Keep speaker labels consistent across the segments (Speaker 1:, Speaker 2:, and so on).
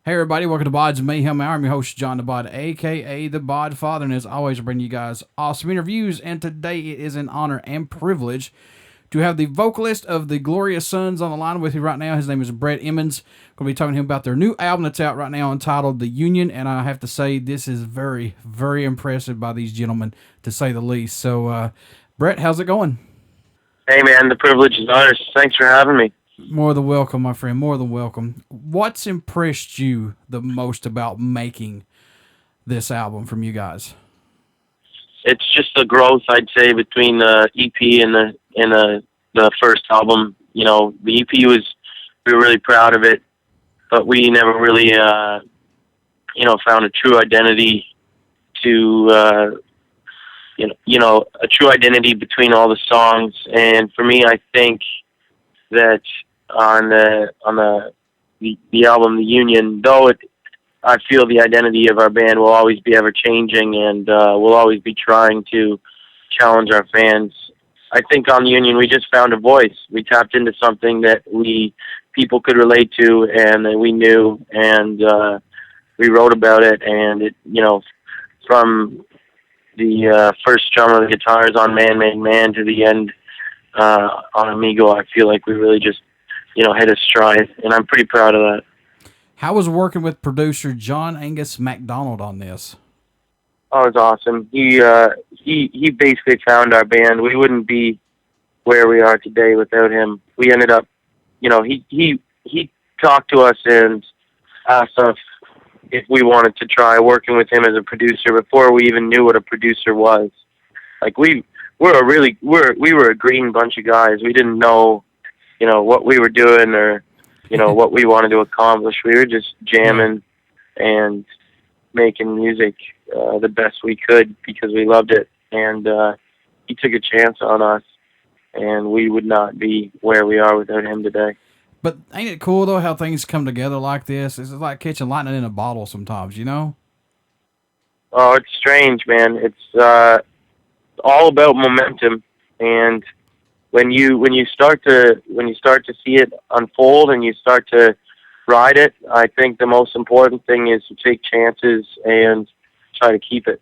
Speaker 1: Hey everybody, welcome to BODS Mayhem Hour. I'm your host, John the Bod, aka the Bod Father, and as always, I bring you guys awesome interviews. And today it is an honor and privilege to have the vocalist of the Glorious Sons on the line with you right now. His name is Brett Emmons. Going to be talking to him about their new album that's out right now entitled The Union. And I have to say, this is very, very impressive by these gentlemen, to say the least. So, Brett, how's it going?
Speaker 2: Hey man, the privilege is ours. Thanks for having me.
Speaker 1: More than welcome, my friend. More than welcome. What's impressed you the most about making this album from you guys?
Speaker 2: It's just the growth, I'd say, between the EP and the first album. You know, the EP we were really proud of it, but we never really found a true identity to a true identity between all the songs. And for me, I think that on the album The Union, I feel the identity of our band will always be ever changing, and we'll always be trying to challenge our fans. I think on The Union we just found a voice. We tapped into something that people could relate to and that we knew, and we wrote about it. And it, from the first drum of the guitars on Man Made Man to the end on Amigo, I feel like we really just hit a stride, and I'm pretty proud of that.
Speaker 1: How was working with producer John Angus MacDonald on this?
Speaker 2: Oh, it was awesome. He basically found our band. We wouldn't be where we are today without him. We ended up, he talked to us and asked us if we wanted to try working with him as a producer before we even knew what a producer was. Like we were a green bunch of guys. We didn't know, what we were doing or, what we wanted to accomplish. We were just jamming and making music the best we could because we loved it. And he took a chance on us, and we would not be where we are without him today.
Speaker 1: But ain't it cool, though, how things come together like this? It's like catching lightning in a bottle sometimes,
Speaker 2: Oh, it's strange, man. It's all about momentum, and when you start to see it unfold and you start to ride it, I think the most important thing is to take chances and try to keep it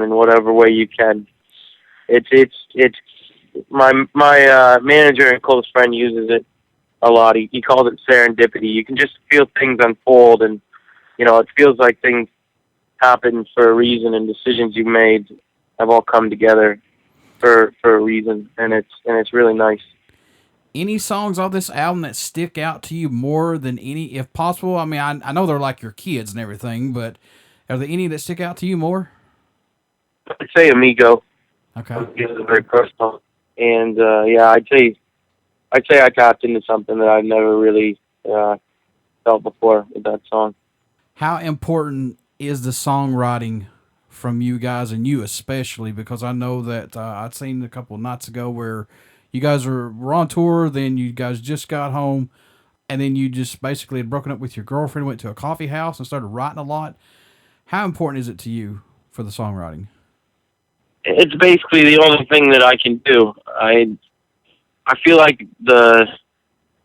Speaker 2: in whatever way you can. It's my manager and close friend uses it a lot. He calls it serendipity. You can just feel things unfold, and it feels like things happen for a reason, and decisions you made have all come together for a reason, and it's really nice.
Speaker 1: Any songs on this album that stick out to you more than any, if possible? I mean, I know they're like your kids and everything, but are there any that stick out to you more?
Speaker 2: I'd say Amigo.
Speaker 1: Okay.
Speaker 2: Amigo is very personal, and I'd say I tapped into something that I've never really felt before with that song.
Speaker 1: How important is the songwriting from you guys, and you especially, because I know that I'd seen a couple of nights ago where you guys were on tour, then you guys just got home, and then you just basically had broken up with your girlfriend, went to a coffee house and started writing a lot. How important is it to you for the songwriting?
Speaker 2: It's basically the only thing that I can do. I feel like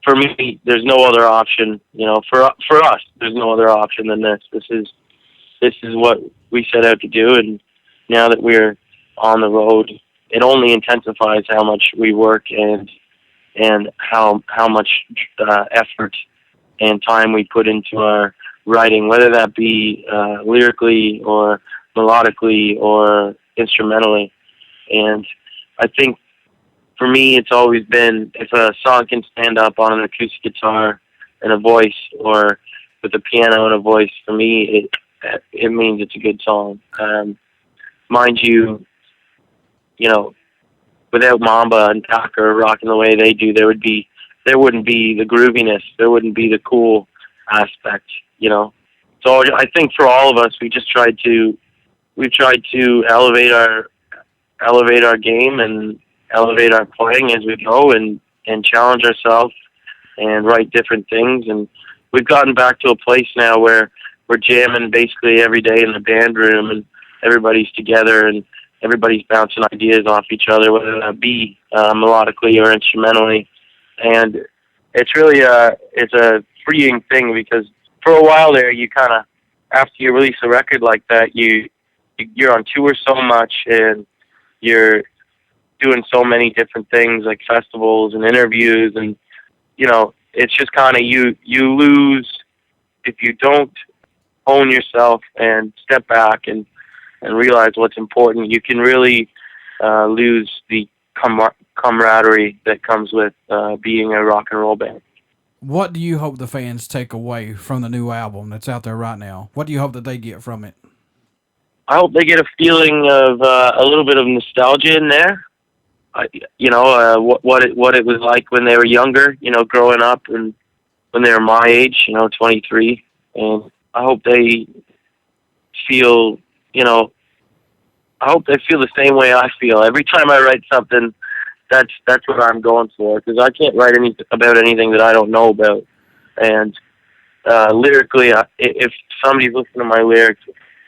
Speaker 2: for me, there's no other option. For us, there's no other option than this. This is what we set out to do, and now that we're on the road, it only intensifies how much we work and how much effort and time we put into our writing, whether that be lyrically or melodically or instrumentally. And I think for me, it's always been, if a song can stand up on an acoustic guitar and a voice, or with a piano and a voice, for me, it means it's a good song. Mind you, without Mamba and Tucker rocking the way they do, there wouldn't be the grooviness, there wouldn't be the cool aspect, So I think for all of us, we've tried to elevate our game and elevate our playing as we go, and challenge ourselves and write different things. And we've gotten back to a place now where we're jamming basically every day in the band room, and everybody's together and everybody's bouncing ideas off each other, whether that be melodically or instrumentally. And it's really it's a freeing thing, because for a while there, you kind of, after you release a record like that, you're on tour so much, and you're doing so many different things like festivals and interviews, and it's just kind of you lose if you don't own yourself and step back and realize what's important. You can really lose the camaraderie that comes with being a rock and roll band.
Speaker 1: What do you hope the fans take away from the new album that's out there right now? What do you hope that they get from it?
Speaker 2: I hope they get a feeling of a little bit of nostalgia in there. What it was like when they were younger, growing up, and when they were my age, 23. And I hope they feel, I hope they feel the same way I feel. Every time I write something, that's what I'm going for, because I can't write about anything that I don't know about. And lyrically, if somebody's listening to my lyrics,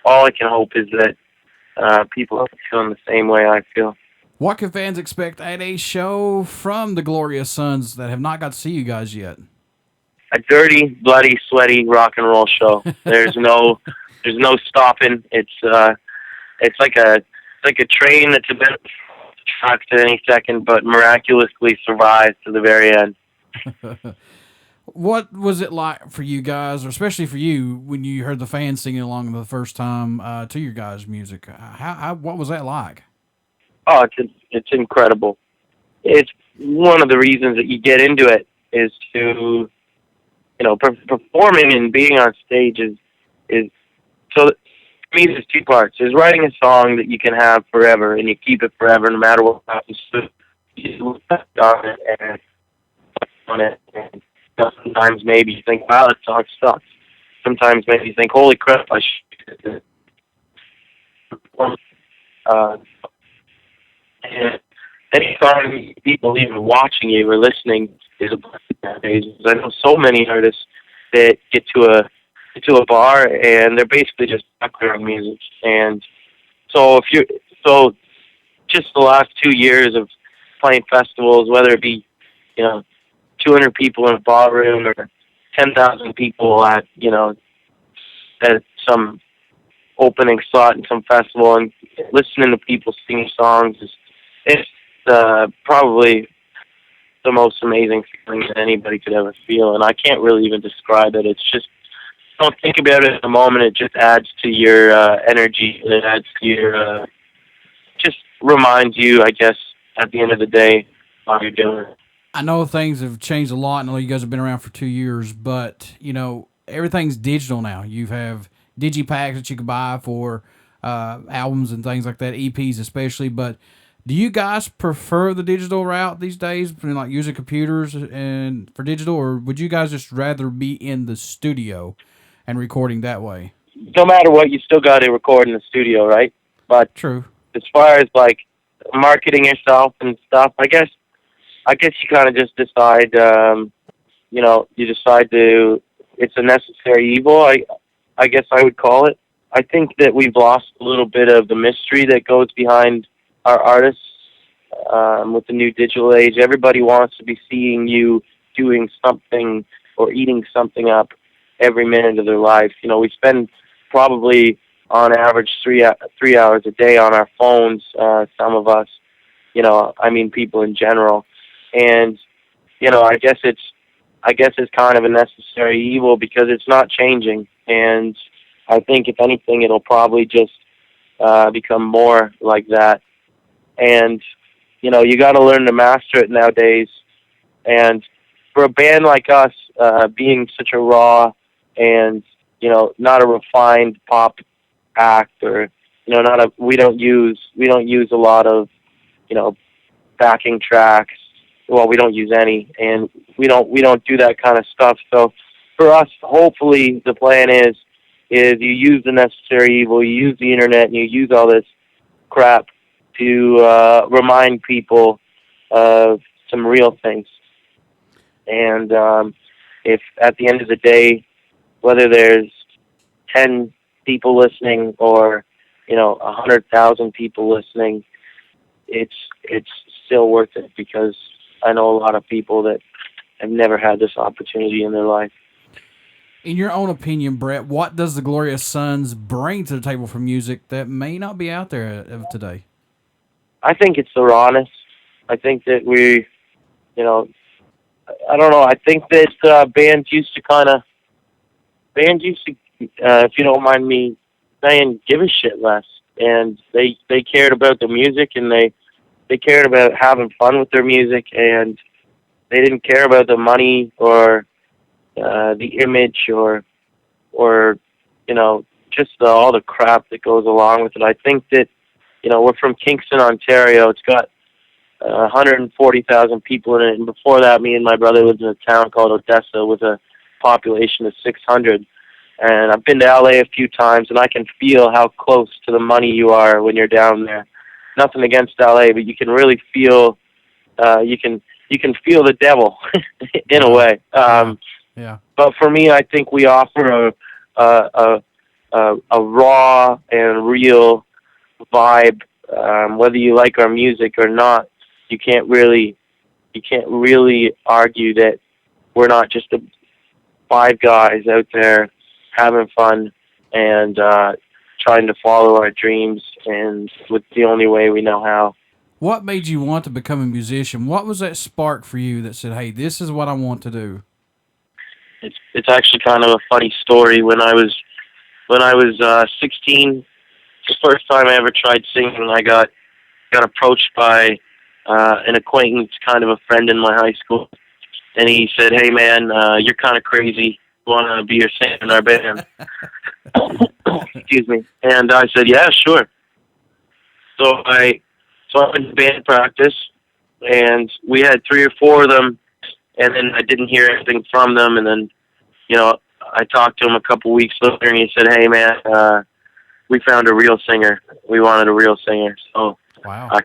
Speaker 2: all I can hope is that people are feeling the same way I feel.
Speaker 1: What can fans expect at a show from the Glorious Sons that have not got to see you guys yet?
Speaker 2: A dirty, bloody, sweaty rock and roll show. There's no stopping. It's like a train that's about to track at any second, but miraculously survives to the very end.
Speaker 1: What was it like for you guys, or especially for you, when you heard the fans singing along the first time to your guys' music? What was that like?
Speaker 2: Oh, it's incredible. It's one of the reasons that you get into it is to, performing and being on stage is so. For me, there's two parts. There's writing a song that you can have forever, and you keep it forever, no matter what happens to it. You on it and on it, and sometimes maybe you think, wow, that song sucks. Sometimes maybe you think, holy crap, I should. And anytime people even watching you or listening is a blessing nowadays. I know so many artists that get to a bar and they're basically just background music. And so just the last 2 years of playing festivals, whether it be 200 people in a ballroom or 10,000 people at some opening slot in some festival, and listening to people sing songs it's probably the most amazing feeling that anybody could ever feel, and I can't really even describe it. It's just, don't think about it in the moment. It just adds to your energy, and it adds to your, just reminds you, I guess, at the end of the day, how you're doing it.
Speaker 1: I know things have changed a lot. I know you guys have been around for 2 years, but, everything's digital now. You have digipacks that you can buy for albums and things like that, EPs especially, but do you guys prefer the digital route these days, like using computers and for digital, or would you guys just rather be in the studio and recording that way?
Speaker 2: No matter what, you still got to record in the studio, right? But
Speaker 1: true.
Speaker 2: As far as like marketing yourself and stuff, I guess you kind of just decide, you decide it's a necessary evil. I guess I would call it. I think that we've lost a little bit of the mystery that goes behind our artists with the new digital age. Everybody wants to be seeing you doing something or eating something up every minute of their life. We spend probably on average three hours a day on our phones. Some of us, people in general, and I guess it's kind of a necessary evil because it's not changing, and I think if anything, it'll probably just become more like that. And you got to learn to master it nowadays. And for a band like us, being such a raw and not a refined pop act, or we don't use a lot of backing tracks. Well, we don't use any, and we don't do that kind of stuff. So for us, hopefully, the plan is you use the necessary evil, you use the internet, and you use all this crap to remind people of some real things. And if at the end of the day, whether there's 10 people listening or 100,000 people listening, it's still worth it, because I know a lot of people that have never had this opportunity in their life.
Speaker 1: In your own opinion, Brett, what does the Glorious Sons bring to the table for music that may not be out there of today?
Speaker 2: I think it's the rawness. I think that we, you know, I don't know. I think that bands used to, if you don't mind me saying, give a shit less. And they cared about the music, and they cared about having fun with their music, and they didn't care about the money or the image or just all the crap that goes along with it. I think that, we're from Kingston, Ontario. It's got 140,000 people in it, and before that, me and my brother lived in a town called Odessa with a population of 600. And I've been to LA a few times, and I can feel how close to the money you are when you're down there. Nothing against LA, but you can really feel you can feel the devil in a way.
Speaker 1: Yeah.
Speaker 2: But for me, I think we offer a raw and real vibe. Whether you like our music or not, you can't really argue that we're not just 5 guys out there having fun and trying to follow our dreams, and with the only way we know how.
Speaker 1: What made you want to become a musician? What was that spark for you that said, "Hey, this is what I want to do"?
Speaker 2: It's actually kind of a funny story. When I was 16, the first time I ever tried singing, I got approached by an acquaintance, kind of a friend in my high school, and he said, "Hey man, you're kind of crazy. You want to be your singer in our band?" Excuse me. And I said, "Yeah, sure." So I went to band practice, and we had 3 or 4 of them, and then I didn't hear anything from them, and then I talked to him a couple weeks later, and he said, "Hey man, we found a real singer. We wanted a real singer." So
Speaker 1: wow.
Speaker 2: I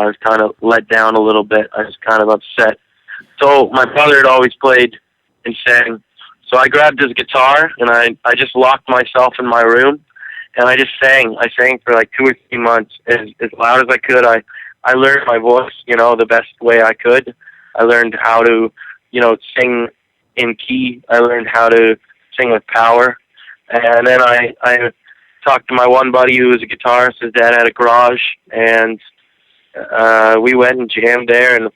Speaker 2: was kind of let down a little bit. I was kind of upset. So my brother had always played and sang. So I grabbed his guitar, and I just locked myself in my room, and I just sang. I sang for like 2 or 3 months as loud as I could. I learned my voice, the best way I could. I learned how to, sing in key. I learned how to sing with power. And then I talked to my one buddy who was a guitarist. His dad had a garage, and we went and jammed there. And the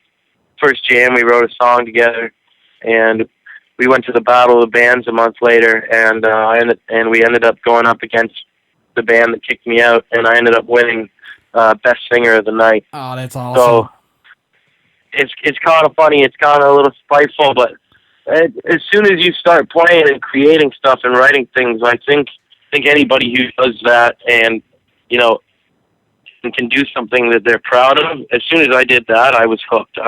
Speaker 2: first jam, we wrote a song together, and we went to the Battle of the Bands a month later, and we ended up going up against the band that kicked me out, and I ended up winning Best Singer of the Night.
Speaker 1: Oh, that's awesome.
Speaker 2: So it's kind of funny. It's kind of a little spiteful, but as soon as you start playing and creating stuff and writing things, I think anybody who does that and can do something that they're proud of. As soon as I did that, I was hooked.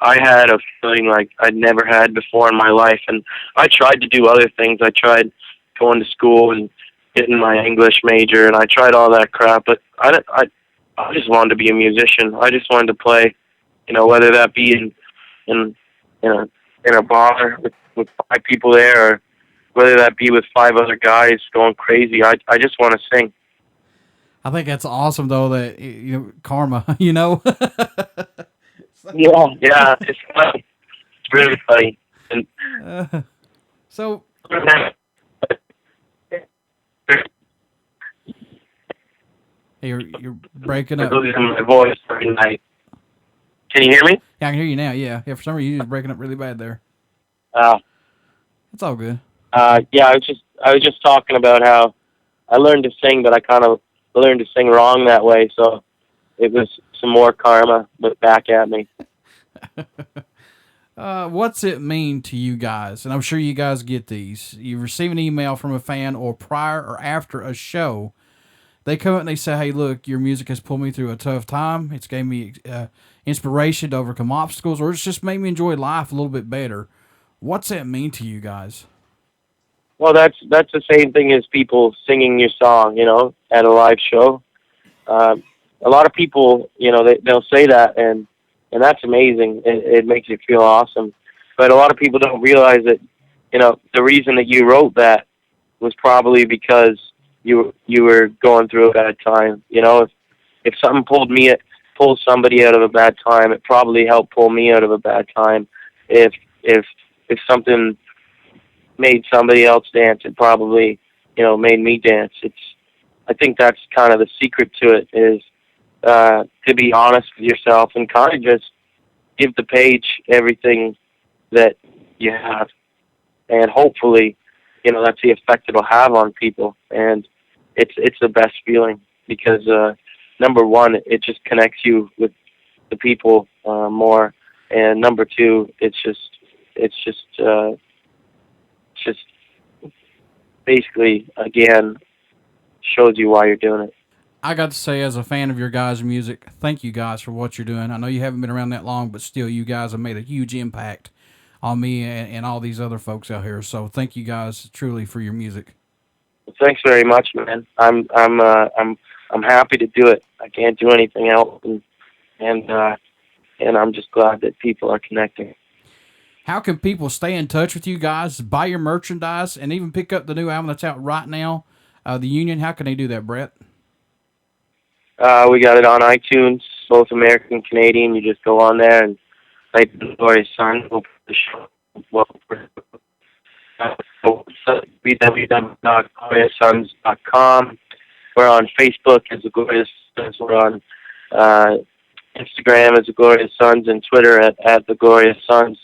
Speaker 2: I had a feeling like I'd never had before in my life, and I tried to do other things. I tried going to school and getting my English major, and I tried all that crap, but I just wanted to be a musician. I just wanted to play, whether that be in a bar with 5 people there, or whether that be with 5 other guys going crazy. I just want to sing.
Speaker 1: I think that's awesome, though, that, karma,
Speaker 2: Yeah, it's funny. It's really funny. And
Speaker 1: so, hey, you're breaking up.
Speaker 2: I'm losing my voice every night. Can you hear me?
Speaker 1: Yeah, I can hear you now. Yeah. For some reason, you're just breaking up really bad there. It's all good.
Speaker 2: Yeah, I was just talking about how I learned to sing, but I kind of learned to sing wrong that way, so it was some more karma but back at me.
Speaker 1: What's it mean to you guys? And I'm sure you guys get these. You receive an email from a fan, or prior or after a show, they come up and they say, "Hey, look, your music has pulled me through a tough time. It's gave me inspiration to overcome obstacles, or it's just made me enjoy life a little bit better." What's that mean to you guys?
Speaker 2: Well, that's the same thing as people singing your song, at a live show. A lot of people, they'll say that, and that's amazing. It makes you feel awesome. But a lot of people don't realize that, the reason that you wrote that was probably because you were going through a bad time. If something pulls somebody out of a bad time, it probably helped pull me out of a bad time. If something made somebody else dance, it probably, made me dance. I think that's kind of the secret to it, is to be honest with yourself and kind of just give the page everything that you have. And hopefully, that's the effect it'll have on people. And it's the best feeling because, number one, it just connects you with the people more. And number two, it's just basically, again, shows you why you're doing it.
Speaker 1: I got to say, as a fan of your guys' music, thank you guys for what you're doing. I know you haven't been around that long, but still, you guys have made a huge impact on me and all these other folks out here. So thank you guys truly for your music.
Speaker 2: Well, thanks very much, man. I'm happy to do it. I can't do anything else, and I'm just glad that people are connecting.
Speaker 1: How can people stay in touch with you guys, buy your merchandise, and even pick up the new album that's out right now, The Union? How can they do that, Brett?
Speaker 2: We got it on iTunes, both American and Canadian. You just go on there and type The Glorious Sons. We'll put the show. www.glorioussons.com. We're on Facebook as The Glorious Sons. We're on Instagram as The Glorious Sons, and Twitter at The Glorious Sons.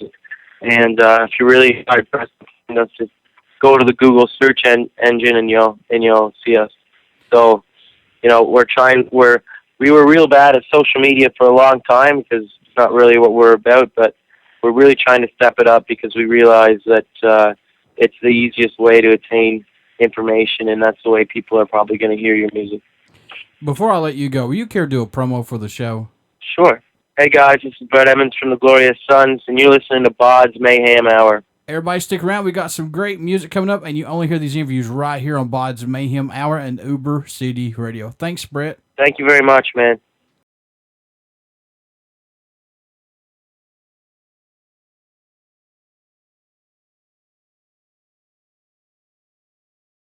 Speaker 2: And if you're really hard pressed, just go to the Google search engine and you'll see us. So, we were real bad at social media for a long time because it's not really what we're about, but we're really trying to step it up because we realize that it's the easiest way to attain information, and that's the way people are probably going to hear your music.
Speaker 1: Before I let you go, will you care to do a promo for the show?
Speaker 2: Sure. Hey guys, this is Brett Emmons from The Glorious Sons, and you're listening to BODS Mayhem Hour.
Speaker 1: Everybody stick around. We got some great music coming up, and you only hear these interviews right here on BODS Mayhem Hour and Uber City Radio. Thanks, Brett.
Speaker 2: Thank you very much, man.